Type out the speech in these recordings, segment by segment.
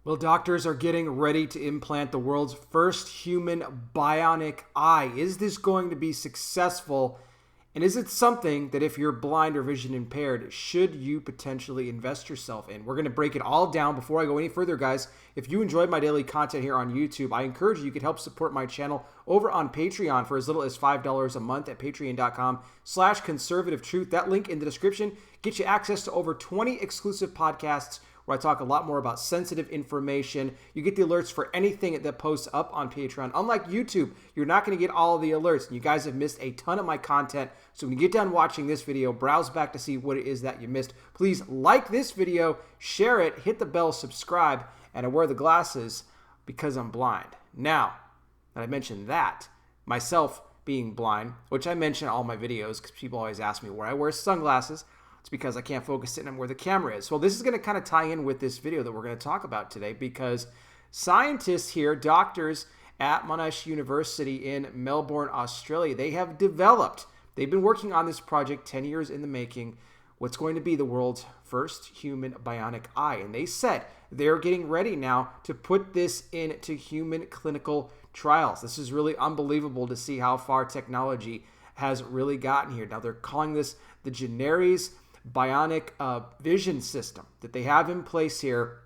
Well, doctors are getting ready to implant the world's first human bionic eye. Is this going to be successful? And is it something that if you're blind or vision impaired, should you potentially invest yourself in? We're going to break it all down. Before I go any further, guys, if you enjoyed my daily content here on YouTube, I encourage you could help support my channel over on Patreon for as little as $5 a month at patreon.com/conservative truth. That link in the description gets you access to over 20 exclusive podcasts where I talk a lot more about sensitive information. You get the alerts for anything that posts up on Patreon. Unlike YouTube, you're not going to get all of the alerts. And you guys have missed a ton of my content. So when you get done watching this video, browse back to see what it is that you missed. Please like this video, share it, hit the bell, subscribe, and I wear the glasses because I'm blind. Now that I mentioned that, myself being blind, which I mention in all my videos because people always ask me where I wear sunglasses. It's because I can't focus in on where the camera is. Well, this is going to kind of tie in with this video that we're going to talk about today because scientists here, doctors at Monash University in Melbourne, Australia, they've been working on this project 10 years in the making, what's going to be the world's first human bionic eye. And they said they're getting ready now to put this into human clinical trials. This is really unbelievable to see how far technology has really gotten here. Now they're calling this the Generis Bionic vision system that they have in place here,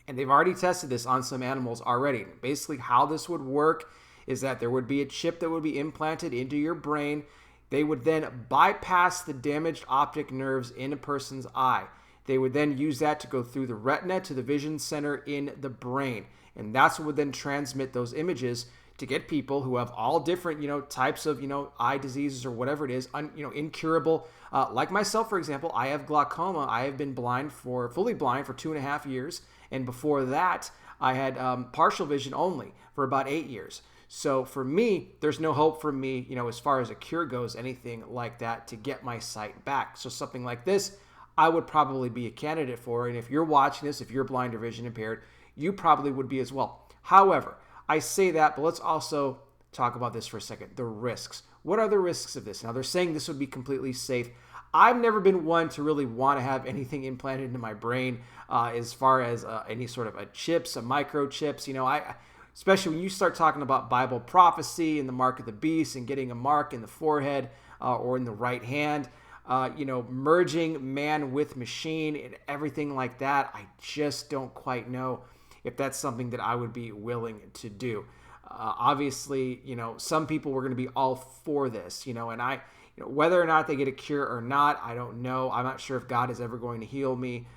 and they've already tested this on some animals already. Basically, how this would work is that there would be a chip that would be implanted into your brain. They would then bypass the damaged optic nerves in a person's eye. They would then use that to go through the retina to the vision center in the brain, and that's what would then transmit those images to get people who have all different, types of, eye diseases or whatever it is, incurable. Like myself, for example, I have glaucoma. I have been fully blind for 2.5 years. And before that, I had partial vision only for about 8 years. So for me, there's no hope for me, as far as a cure goes, anything like that to get my sight back. So something like this, I would probably be a candidate for. And if you're watching this, if you're blind or vision impaired, you probably would be as well. However, I say that, but let's also talk about this for a second. The risks. What are the risks of this? Now, they're saying this would be completely safe. I've never been one to really want to have anything implanted into my brain as far as any sort of chips, microchips. Especially when you start talking about Bible prophecy and the mark of the beast and getting a mark in the forehead or in the right hand, merging man with machine and everything like that. I just don't quite know if that's something that I would be willing to do. Obviously, some people were going to be all for this, and whether or not they get a cure or not, I don't know. I'm not sure if God is ever going to heal me.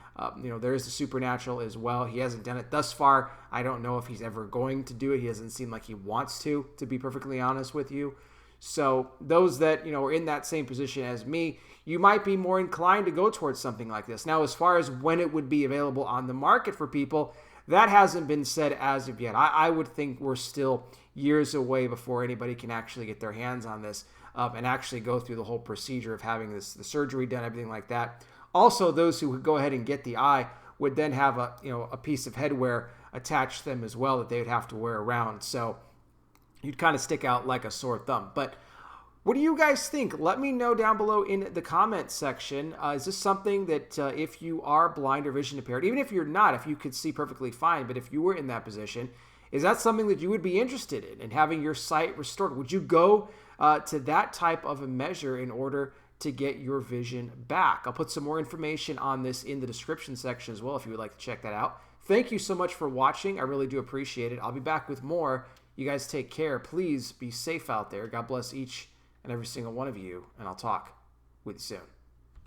There is the supernatural as well. He hasn't done it thus far. I don't know if he's ever going to do it. He doesn't seem like he wants to be perfectly honest with you. So those that, are in that same position as me, you might be more inclined to go towards something like this. Now, as far as when it would be available on the market for people, that hasn't been said as of yet. I would think we're still years away before anybody can actually get their hands on this and actually go through the whole procedure of having the surgery done, everything like that. Also, those who would go ahead and get the eye would then have a piece of headwear attached to them as well that they would have to wear around. So you'd kind of stick out like a sore thumb. But what do you guys think? Let me know down below in the comments section. Is this something that if you are blind or vision impaired, even if you're not, if you could see perfectly fine, but if you were in that position, is that something that you would be interested in having your sight restored? Would you go to that type of a measure in order to get your vision back? I'll put some more information on this in the description section as well if you would like to check that out. Thank you so much for watching. I really do appreciate it. I'll be back with more. You guys take care. Please be safe out there. God bless each and every single one of you, and I'll talk with you soon.